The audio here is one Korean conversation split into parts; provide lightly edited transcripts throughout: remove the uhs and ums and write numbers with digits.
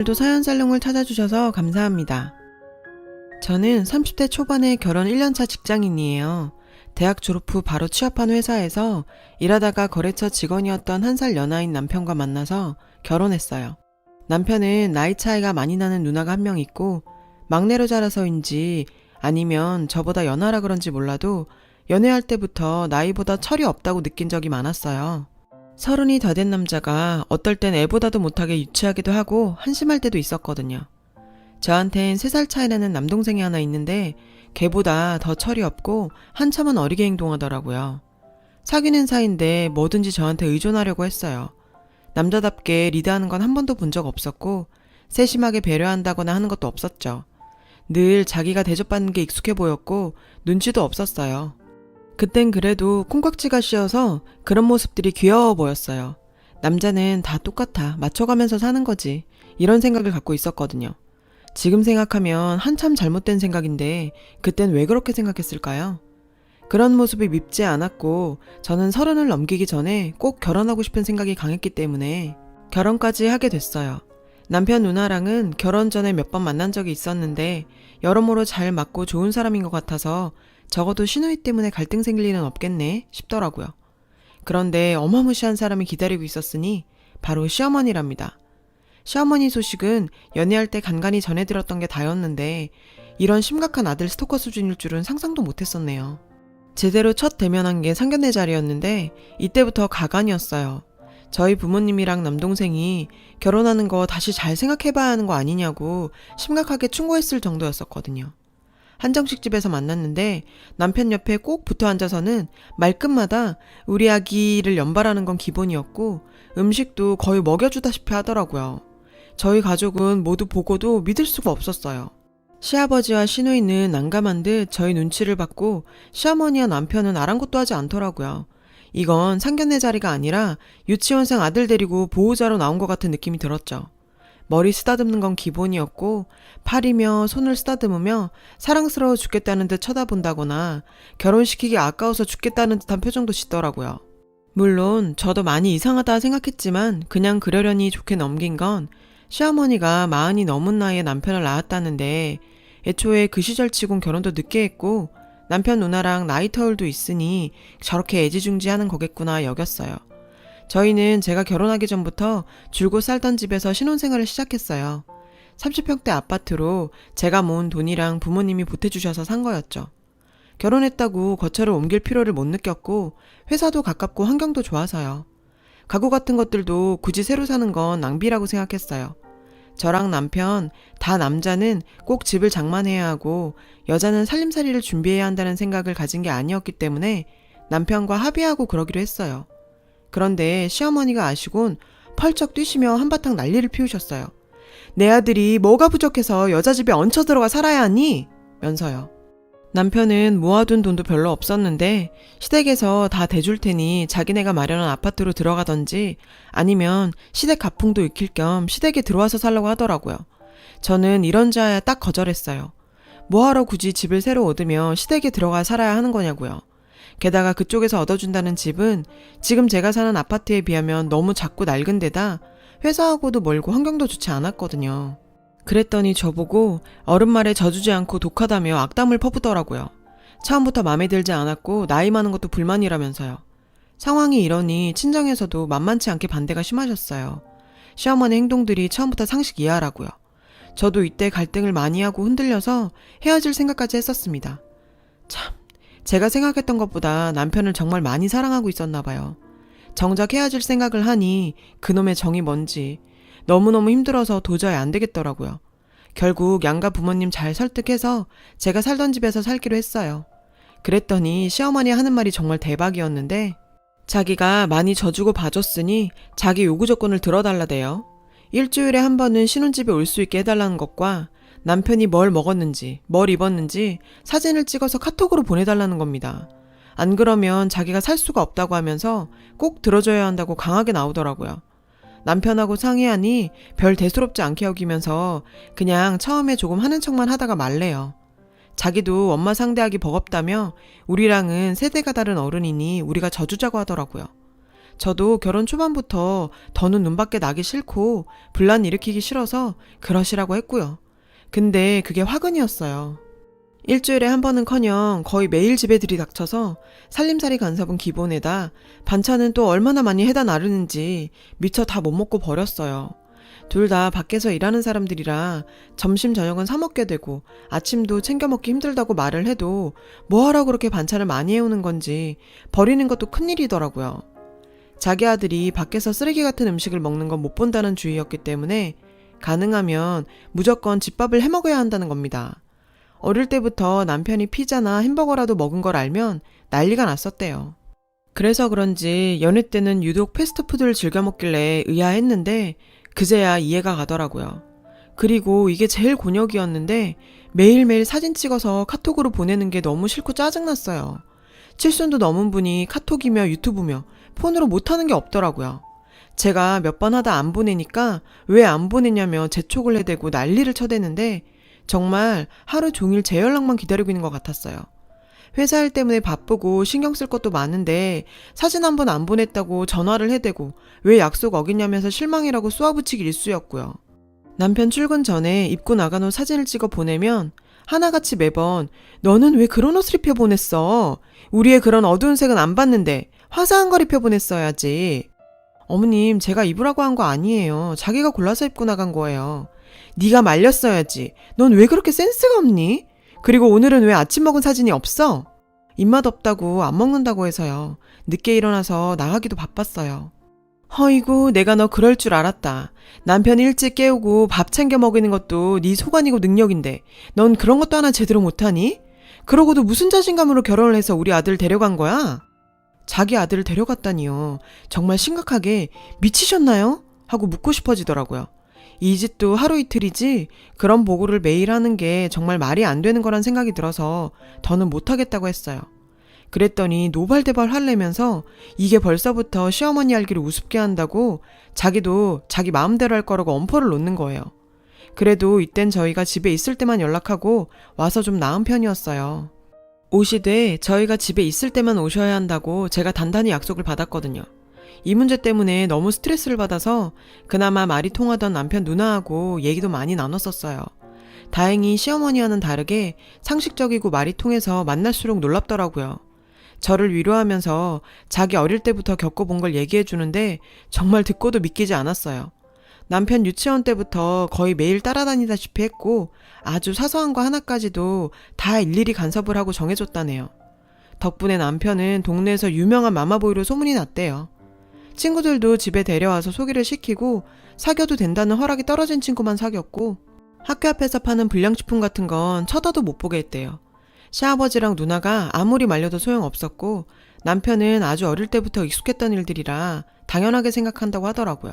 오늘도 사연살롱을 찾아주셔서 감사합니다. 저는 30대 초반에 결혼 1년차 직장인이에요. 대학 졸업 후 바로 취업한 회사에서 일하다가 거래처 직원이었던 1살 연하인 남편과 만나서 결혼했어요. 남편은 나이 차이가 많이 나는 누나가 한 명 있고 막내로 자라서인지 아니면 저보다 연하라 그런지 몰라도 연애할 때부터 나이보다 철이 없다고 느낀 적이 많았어요. 30이 더 된 남자가 어떨 땐 애보다도 못하게 유치하기도 하고 한심할 때도 있었거든요. 저한텐 3살 차이 나는 남동생이 하나 있는데 걔보다 더 철이 없고 한참은 어리게 행동하더라고요. 사귀는 사이인데 뭐든지 저한테 의존하려고 했어요. 남자답게 리드하는 건 한 번도 본 적 없었고 세심하게 배려한다거나 하는 것도 없었죠. 늘 자기가 대접받는 게 익숙해 보였고 눈치도 없었어요. 그땐 그래도 콩깍지가 씌어서 그런 모습들이 귀여워 보였어요. 남자는 다 똑같아. 맞춰가면서 사는 거지. 이런 생각을 갖고 있었거든요. 지금 생각하면 한참 잘못된 생각인데 그땐 왜 그렇게 생각했을까요? 그런 모습이 밉지 않았고 저는 30을 넘기기 전에 꼭 결혼하고 싶은 생각이 강했기 때문에 결혼까지 하게 됐어요. 남편 누나랑은 결혼 전에 몇 번 만난 적이 있었는데 여러모로 잘 맞고 좋은 사람인 것 같아서 적어도 시누이 때문에 갈등 생길 일은 없겠네 싶더라고요. 그런데 어마무시한 사람이 기다리고 있었으니 바로 시어머니랍니다. 시어머니 소식은 연애할 때 간간히 전해들었던 게 다였는데 이런 심각한 아들 스토커 수준일 줄은 상상도 못했었네요. 제대로 첫 대면한 게 상견례 자리였는데 이때부터 가관이었어요. 저희 부모님이랑 남동생이 결혼하는 거 다시 잘 생각해봐야 하는 거 아니냐고 심각하게 충고했을 정도였었거든요. 한정식 집에서 만났는데 남편 옆에 꼭 붙어 앉아서는 말끝마다 우리 아기를 연발하는 건 기본이었고 음식도 거의 먹여주다시피 하더라고요. 저희 가족은 모두 보고도 믿을 수가 없었어요. 시아버지와 시누이는 난감한 듯 저희 눈치를 받고 시어머니와 남편은 아랑곳도 하지 않더라고요. 이건 상견례 자리가 아니라 유치원생 아들 데리고 보호자로 나온 것 같은 느낌이 들었죠. 머리 쓰다듬는 건 기본이었고 팔이며 손을 쓰다듬으며 사랑스러워 죽겠다는 듯 쳐다본다거나 결혼시키기 아까워서 죽겠다는 듯한 표정도 짓더라고요. 물론 저도 많이 이상하다 생각했지만 그냥 그러려니 좋게 넘긴 건 시어머니가 40이 넘은 나이에 남편을 낳았다는데 애초에 그 시절치곤 결혼도 늦게 했고 남편 누나랑 나이 터울도 있으니 저렇게 애지중지하는 거겠구나 여겼어요. 저희는 제가 결혼하기 전부터 줄곧 살던 집에서 신혼생활을 시작했어요. 30평대 아파트로 제가 모은 돈이랑 부모님이 보태주셔서 산 거였죠. 결혼했다고 거처를 옮길 필요를 못 느꼈고 회사도 가깝고 환경도 좋아서요. 가구 같은 것들도 굳이 새로 사는 건 낭비라고 생각했어요. 저랑 남편, 다 남자는 꼭 집을 장만해야 하고 여자는 살림살이를 준비해야 한다는 생각을 가진 게 아니었기 때문에 남편과 합의하고 그러기로 했어요. 그런데 시어머니가 아시곤 펄쩍 뛰시며 한바탕 난리를 피우셨어요. 내 아들이 뭐가 부족해서 여자 집에 얹혀 들어가 살아야 하니? 면서요. 남편은 모아둔 돈도 별로 없었는데 시댁에서 다 대줄 테니 자기네가 마련한 아파트로 들어가던지 아니면 시댁 가풍도 익힐 겸 시댁에 들어와서 살라고 하더라고요. 저는 이런저야 딱 거절했어요. 뭐하러 굳이 집을 새로 얻으며 시댁에 들어가 살아야 하는 거냐고요. 게다가 그쪽에서 얻어준다는 집은 지금 제가 사는 아파트에 비하면 너무 작고 낡은 데다 회사하고도 멀고 환경도 좋지 않았거든요. 그랬더니 저보고 어른 말에 져주지 않고 독하다며 악담을 퍼붓더라고요. 처음부터 마음에 들지 않았고 나이 많은 것도 불만이라면서요. 상황이 이러니 친정에서도 만만치 않게 반대가 심하셨어요. 시어머니 행동들이 처음부터 상식 이하라고요. 저도 이때 갈등을 많이 하고 흔들려서 헤어질 생각까지 했었습니다. 참, 제가 생각했던 것보다 남편을 정말 많이 사랑하고 있었나 봐요. 정작 헤어질 생각을 하니 그놈의 정이 뭔지 너무너무 힘들어서 도저히 안 되겠더라고요. 결국 양가 부모님 잘 설득해서 제가 살던 집에서 살기로 했어요. 그랬더니 시어머니 하는 말이 정말 대박이었는데 자기가 많이 져주고 봐줬으니 자기 요구 조건을 들어달라대요. 일주일에 한 번은 신혼집에 올 수 있게 해달라는 것과 남편이 뭘 먹었는지 뭘 입었는지 사진을 찍어서 카톡으로 보내달라는 겁니다. 안 그러면 자기가 살 수가 없다고 하면서 꼭 들어줘야 한다고 강하게 나오더라고요. 남편하고 상의하니 별 대수롭지 않게 여기면서 그냥 처음에 조금 하는 척만 하다가 말래요. 자기도 엄마 상대하기 버겁다며 우리랑은 세대가 다른 어른이니 우리가 져주자고 하더라고요. 저도 결혼 초반부터 더는 눈밖에 나기 싫고 분란 일으키기 싫어서 그러시라고 했고요. 근데 그게 화근이었어요. 일주일에 한 번은커녕 거의 매일 집에 들이닥쳐서 살림살이 간섭은 기본에다 반찬은 또 얼마나 많이 해다 나르는지 미처 다 못 먹고 버렸어요. 둘 다 밖에서 일하는 사람들이라 점심 저녁은 사 먹게 되고 아침도 챙겨 먹기 힘들다고 말을 해도 뭐하러 그렇게 반찬을 많이 해오는 건지 버리는 것도 큰일이더라고요. 자기 아들이 밖에서 쓰레기 같은 음식을 먹는 건 못 본다는 주의였기 때문에 가능하면 무조건 집밥을 해 먹어야 한다는 겁니다. 어릴 때부터 남편이 피자나 햄버거라도 먹은 걸 알면 난리가 났었대요. 그래서 그런지 연애 때는 유독 패스트푸드를 즐겨 먹길래 의아했는데 그제야 이해가 가더라고요. 그리고 이게 제일 곤욕이었는데 매일매일 사진 찍어서 카톡으로 보내는 게 너무 싫고 짜증났어요. 칠순도 넘은 분이 카톡이며 유튜브며 폰으로 못하는 게 없더라고요. 제가 몇 번 하다 안 보내니까 왜 안 보내냐며 재촉을 해대고 난리를 쳐대는데 정말 하루 종일 제 연락만 기다리고 있는 것 같았어요. 회사 일 때문에 바쁘고 신경 쓸 것도 많은데 사진 한 번 안 보냈다고 전화를 해대고 왜 약속 어기냐면서 실망이라고 쏘아붙이기 일쑤였고요. 남편 출근 전에 입고 나간 옷 사진을 찍어 보내면 하나같이 매번 너는 왜 그런 옷을 입혀 보냈어? 우리의 그런 어두운 색은 안 봤는데 화사한 걸 입혀 보냈어야지. 어머님, 제가 입으라고 한 거 아니에요. 자기가 골라서 입고 나간 거예요. 네가 말렸어야지. 넌 왜 그렇게 센스가 없니? 그리고 오늘은 왜 아침 먹은 사진이 없어? 입맛 없다고 안 먹는다고 해서요. 늦게 일어나서 나가기도 바빴어요. 허이구, 내가 너 그럴 줄 알았다. 남편 일찍 깨우고 밥 챙겨 먹이는 것도 네 소관이고 능력인데 넌 그런 것도 하나 제대로 못하니? 그러고도 무슨 자신감으로 결혼을 해서 우리 아들 데려간 거야? 자기 아들을 데려갔다니요. 정말 심각하게 미치셨나요? 하고 묻고 싶어지더라고요. 이 짓도 하루 이틀이지 그런 보고를 매일 하는 게 정말 말이 안 되는 거란 생각이 들어서 더는 못하겠다고 했어요. 그랬더니 노발대발 화내면서 이게 벌써부터 시어머니 알기를 우습게 한다고 자기도 자기 마음대로 할 거라고 엄포를 놓는 거예요. 그래도 이땐 저희가 집에 있을 때만 연락하고 와서 좀 나은 편이었어요. 오시되 저희가 집에 있을 때만 오셔야 한다고 제가 단단히 약속을 받았거든요. 이 문제 때문에 너무 스트레스를 받아서 그나마 말이 통하던 남편 누나하고 얘기도 많이 나눴었어요. 다행히 시어머니와는 다르게 상식적이고 말이 통해서 만날수록 놀랍더라고요. 저를 위로하면서 자기 어릴 때부터 겪어본 걸 얘기해 주는데 정말 듣고도 믿기지 않았어요. 남편 유치원 때부터 거의 매일 따라다니다시피 했고 아주 사소한 거 하나까지도 다 일일이 간섭을 하고 정해줬다네요. 덕분에 남편은 동네에서 유명한 마마보이로 소문이 났대요. 친구들도 집에 데려와서 소개를 시키고 사귀어도 된다는 허락이 떨어진 친구만 사귀었고 학교 앞에서 파는 불량식품 같은 건 쳐다도 못 보게 했대요. 시아버지랑 누나가 아무리 말려도 소용없었고 남편은 아주 어릴 때부터 익숙했던 일들이라 당연하게 생각한다고 하더라고요.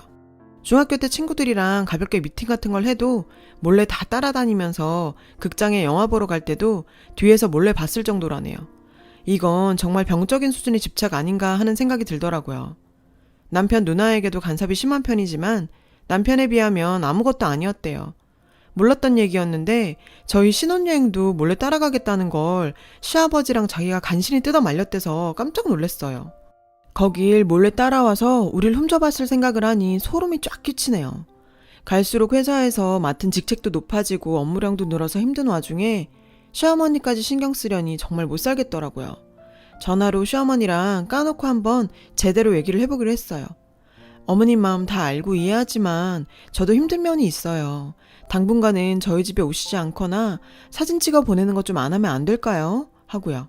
중학교 때 친구들이랑 가볍게 미팅 같은 걸 해도 몰래 다 따라다니면서 극장에 영화 보러 갈 때도 뒤에서 몰래 봤을 정도라네요. 이건 정말 병적인 수준의 집착 아닌가 하는 생각이 들더라고요. 남편 누나에게도 간섭이 심한 편이지만 남편에 비하면 아무것도 아니었대요. 몰랐던 얘기였는데 저희 신혼여행도 몰래 따라가겠다는 걸 시아버지랑 자기가 간신히 뜯어 말렸대서 깜짝 놀랐어요. 거길 몰래 따라와서 우릴 훔쳐봤을 생각을 하니 소름이 쫙 끼치네요. 갈수록 회사에서 맡은 직책도 높아지고 업무량도 늘어서 힘든 와중에 시어머니까지 신경 쓰려니 정말 못 살겠더라고요. 전화로 시어머니랑 까놓고 한번 제대로 얘기를 해보기로 했어요. 어머님 마음 다 알고 이해하지만 저도 힘든 면이 있어요. 당분간은 저희 집에 오시지 않거나 사진 찍어 보내는 것 좀 안 하면 안 될까요? 하고요.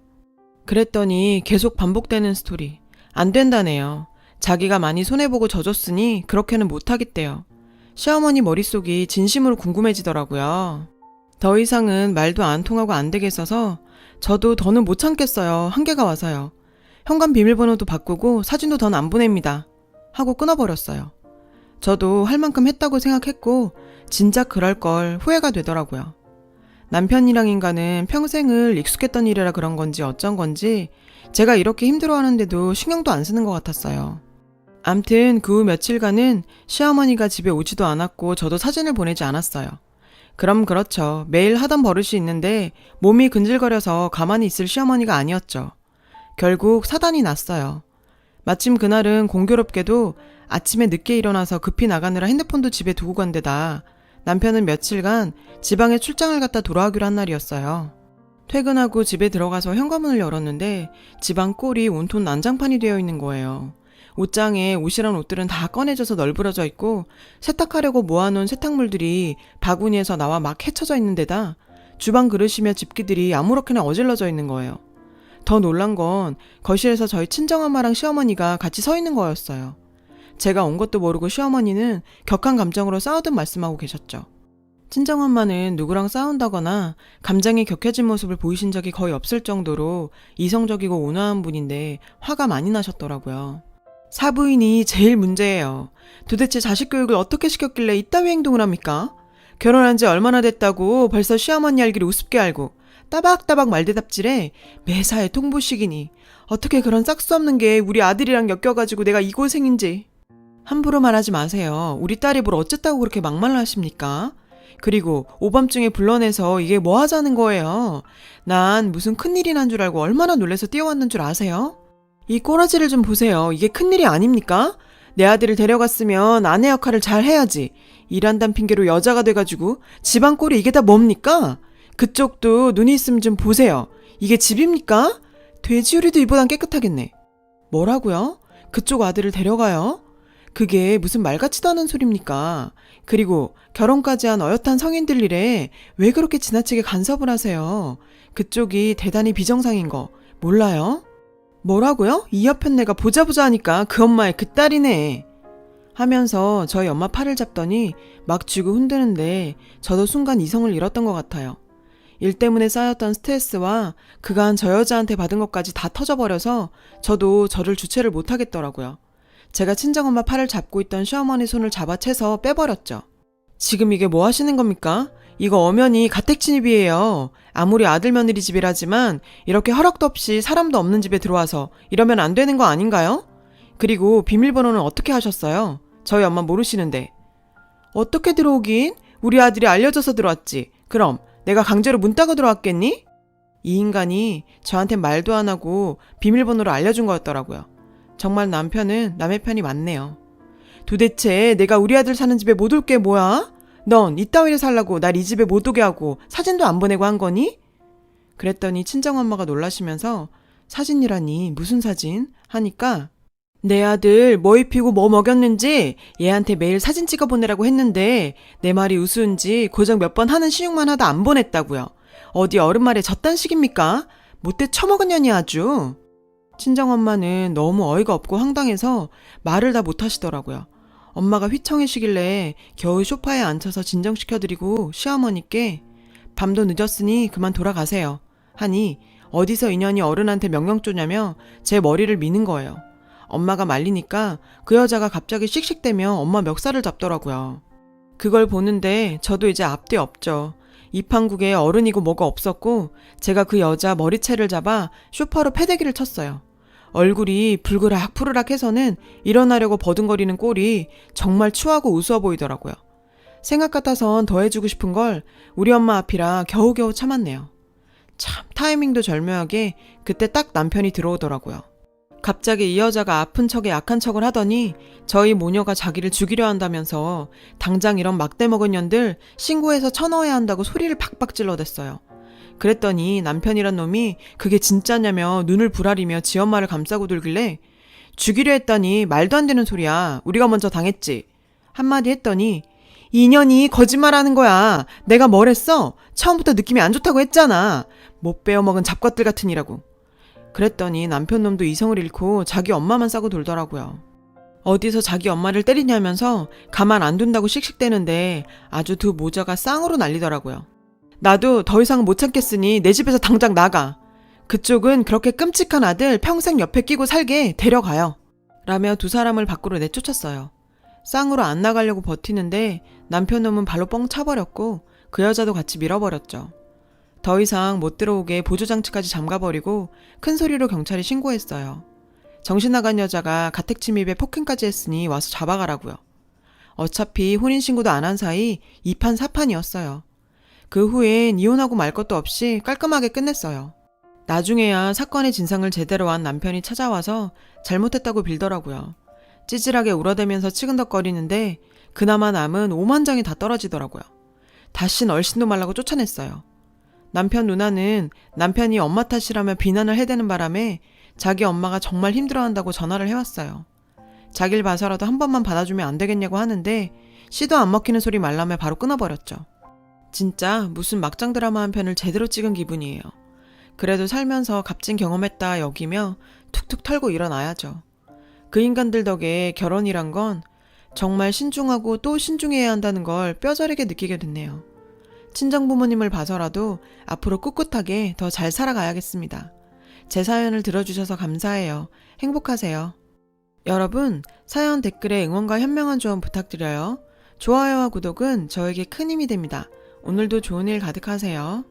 그랬더니 계속 반복되는 스토리. 안 된다네요. 자기가 많이 손해보고 져줬으니 그렇게는 못하겠대요. 시어머니 머릿속이 진심으로 궁금해지더라고요. 더 이상은 말도 안 통하고 안 되겠어서 저도 더는 못 참겠어요. 한계가 와서요. 현관 비밀번호도 바꾸고 사진도 더는 안 보냅니다. 하고 끊어버렸어요. 저도 할 만큼 했다고 생각했고 진작 그럴 걸 후회가 되더라고요. 남편이랑 인간은 평생을 익숙했던 일이라 그런 건지 어쩐 건지 제가 이렇게 힘들어하는데도 신경도 안 쓰는 것 같았어요. 암튼 그 후 며칠간은 시어머니가 집에 오지도 않았고 저도 사진을 보내지 않았어요. 그럼 그렇죠. 매일 하던 버릇이 있는데 몸이 근질거려서 가만히 있을 시어머니가 아니었죠. 결국 사단이 났어요. 마침 그날은 공교롭게도 아침에 늦게 일어나서 급히 나가느라 핸드폰도 집에 두고 간 데다 남편은 며칠간 지방에 출장을 갔다 돌아오기로 한 날이었어요. 퇴근하고 집에 들어가서 현관문을 열었는데 집안 꼴이 온통 난장판이 되어 있는 거예요. 옷장에 옷이란 옷들은 다 꺼내져서 널브러져 있고 세탁하려고 모아놓은 세탁물들이 바구니에서 나와 막 헤쳐져 있는 데다 주방 그릇이며 집기들이 아무렇게나 어질러져 있는 거예요. 더 놀란 건 거실에서 저희 친정엄마랑 시어머니가 같이 서 있는 거였어요. 제가 온 것도 모르고 시어머니는 격한 감정으로 싸우듯 말씀하고 계셨죠. 친정엄마는 누구랑 싸운다거나 감정이 격해진 모습을 보이신 적이 거의 없을 정도로 이성적이고 온화한 분인데 화가 많이 나셨더라고요. 사부인이 제일 문제예요. 도대체 자식 교육을 어떻게 시켰길래 이따위 행동을 합니까? 결혼한 지 얼마나 됐다고 벌써 시어머니 알기를 우습게 알고 따박따박 말대답질에 매사에 통보식이니 어떻게 그런 싹수 없는 게 우리 아들이랑 엮여가지고 내가 이 고생인지. 함부로 말하지 마세요. 우리 딸이 뭘 어쨌다고 그렇게 막말을 하십니까? 그리고 오밤중에 불러내서 이게 뭐 하자는 거예요? 난 무슨 큰일이 난 줄 알고 얼마나 놀라서 뛰어왔는 줄 아세요? 이 꼬라지를 좀 보세요. 이게 큰일이 아닙니까? 내 아들을 데려갔으면 아내 역할을 잘 해야지. 일한다는 핑계로 여자가 돼가지고 집안 꼴이 이게 다 뭡니까? 그쪽도 눈이 있으면 좀 보세요. 이게 집입니까? 돼지우리도 이보단 깨끗하겠네. 뭐라고요? 그쪽 아들을 데려가요? 그게 무슨 말 같지도 않은 소리입니까? 그리고 결혼까지 한 어엿한 성인들 일에 왜 그렇게 지나치게 간섭을 하세요? 그쪽이 대단히 비정상인 거 몰라요? 뭐라고요? 이 옆엔 내가 보자 하니까 그 엄마의 그 딸이네. 하면서 저희 엄마 팔을 잡더니 막 쥐고 흔드는데 저도 순간 이성을 잃었던 것 같아요. 일 때문에 쌓였던 스트레스와 그간 저 여자한테 받은 것까지 다 터져버려서 저도 저를 주체를 못하겠더라고요. 제가 친정엄마 팔을 잡고 있던 시어머니 손을 잡아채서 빼버렸죠. 지금 이게 뭐 하시는 겁니까? 이거 엄연히 가택침입이에요. 아무리 아들 며느리 집이라지만 이렇게 허락도 없이 사람도 없는 집에 들어와서 이러면 안 되는 거 아닌가요? 그리고 비밀번호는 어떻게 하셨어요? 저희 엄마 모르시는데. 어떻게 들어오긴? 우리 아들이 알려줘서 들어왔지. 그럼 내가 강제로 문 따고 들어왔겠니? 이 인간이 저한테 말도 안 하고 비밀번호를 알려준 거였더라고요. 정말 남편은 남의 편이 맞네요. 도대체 내가 우리 아들 사는 집에 못 올 게 뭐야? 넌 이따위를 살라고 날 이 집에 못 오게 하고 사진도 안 보내고 한 거니? 그랬더니 친정엄마가 놀라시면서 사진이라니 무슨 사진? 하니까 내 아들 뭐 입히고 뭐 먹였는지 얘한테 매일 사진 찍어 보내라고 했는데 내 말이 우스운지 고작 몇 번 하는 시육만 하다 안 보냈다고요. 어디 어른 말에 저딴 식입니까? 못돼 처먹은 년이 아주. 친정엄마는 너무 어이가 없고 황당해서 말을 다 못하시더라고요. 엄마가 휘청이시길래 겨우 소파에 앉혀서 진정시켜드리고 시어머니께 밤도 늦었으니 그만 돌아가세요 하니 어디서 인연이 어른한테 명령 쪼냐며 제 머리를 미는 거예요. 엄마가 말리니까 그 여자가 갑자기 씩씩대며 엄마 멱살을 잡더라고요. 그걸 보는데 저도 이제 앞뒤 없죠. 이 판국에 어른이고 뭐가 없었고 제가 그 여자 머리채를 잡아 쇼파로 패대기를 쳤어요. 얼굴이 불그락 해서는 일어나려고 버둥거리는 꼴이 정말 추하고 우스워 보이더라고요. 생각 같아선 더 해주고 싶은 걸 우리 엄마 앞이라 겨우겨우 참았네요. 참 타이밍도 절묘하게 그때 딱 남편이 들어오더라고요. 갑자기 이 여자가 아픈 척에 약한 척을 하더니 저희 모녀가 자기를 죽이려 한다면서 당장 이런 막대 먹은 년들 신고해서 쳐넣어야 한다고 소리를 박박 질러댔어요. 그랬더니 남편이란 놈이 그게 진짜냐며 눈을 부라리며 지 엄마를 감싸고 돌길래 죽이려 했더니 말도 안 되는 소리야. 우리가 먼저 당했지. 한마디 했더니 이년이 거짓말하는 거야. 내가 뭘 했어? 처음부터 느낌이 안 좋다고 했잖아. 못 빼어먹은 잡것들 같으니라고. 그랬더니 남편 놈도 이성을 잃고 자기 엄마만 싸고 돌더라고요. 어디서 자기 엄마를 때리냐면서 가만 안 둔다고 씩씩대는데 아주 두 모자가 쌍으로 날리더라고요. 나도 더 이상은 못 참겠으니 내 집에서 당장 나가. 그쪽은 그렇게 끔찍한 아들 평생 옆에 끼고 살게 데려가요. 라며 두 사람을 밖으로 내쫓았어요. 쌍으로 안 나가려고 버티는데 남편 놈은 발로 뻥 차버렸고 그 여자도 같이 밀어버렸죠. 더 이상 못 들어오게 보조장치까지 잠가버리고 큰 소리로 경찰에 신고했어요. 정신 나간 여자가 가택침입에 폭행까지 했으니 와서 잡아가라고요. 어차피 혼인신고도 안 한 사이 2판 4판이었어요. 그 후엔 이혼하고 말 것도 없이 깔끔하게 끝냈어요. 나중에야 사건의 진상을 제대로 안 남편이 찾아와서 잘못했다고 빌더라고요. 찌질하게 울어대면서 치근덕거리는데 그나마 남은 5만 장이 다 떨어지더라고요. 다신 얼씬도 말라고 쫓아냈어요. 남편 누나는 남편이 엄마 탓이라며 비난을 해대는 바람에 자기 엄마가 정말 힘들어한다고 전화를 해왔어요. 자길 봐서라도 한 번만 받아주면 안 되겠냐고 하는데 씨도 안 먹히는 소리 말라며 바로 끊어버렸죠. 진짜 무슨 막장 드라마 한 편을 제대로 찍은 기분이에요. 그래도 살면서 값진 경험했다 여기며 툭툭 털고 일어나야죠. 그 인간들 덕에 결혼이란 건 정말 신중하고 또 신중해야 한다는 걸 뼈저리게 느끼게 됐네요. 친정부모님을 봐서라도 앞으로 꿋꿋하게 더 잘 살아가야겠습니다. 제 사연을 들어주셔서 감사해요. 행복하세요. 여러분, 사연 댓글에 응원과 현명한 조언 부탁드려요. 좋아요와 구독은 저에게 큰 힘이 됩니다. 오늘도 좋은 일 가득하세요.